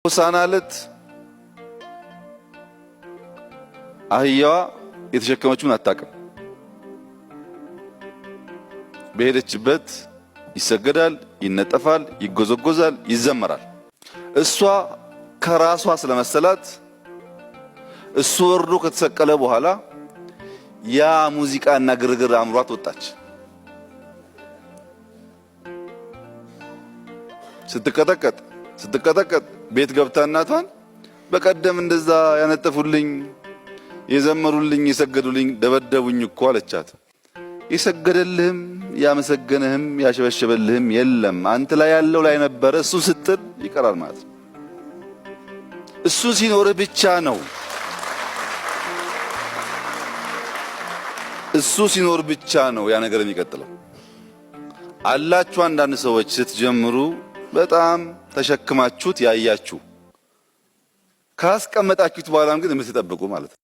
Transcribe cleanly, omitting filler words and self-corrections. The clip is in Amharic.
ሆሳዕና ዕለት አህያዋ የተሸከመችውን አታውቅም። በሄደችበት ይሰገዳል፣ ይነጠፋል፣ ይጎዘጎዛል፣ ይዘመራል። እሷ ከራሷ ስለመሰላት እሱ ወርዶ ከተሰቀለ በኋላ ያ ሙዚቃና ግርግር አምሯት ወጣች። ስትቀጠቀጥ ቤት ገብታ እናቷን በቀደም እንደዛ ያነጠፉልኝ፣ የዘመሩልኝ፣ የሰገዱልኝ ደበደቡኝ እኮ አለቻት። የሰገደልህም ያመሰገነህም ያሸበሸበልህም የለም፣ አንተ ላይ ያለው ላይ ነበረ። እሱ ስትል ይቀራል ማለት ነው። እሱ ሲኖርህ ብቻ ነው እሱ ሲኖር ብቻ ነው ያ ነገር የሚቀጥለው። አላችሁ አንዳንድ ሰዎች ስትጀምሩ በጣም ተሸክማችሁት ያያችሁ ካስቀመጣችሁት በኋላም ግን የምትጠብቁ ማለት ነው።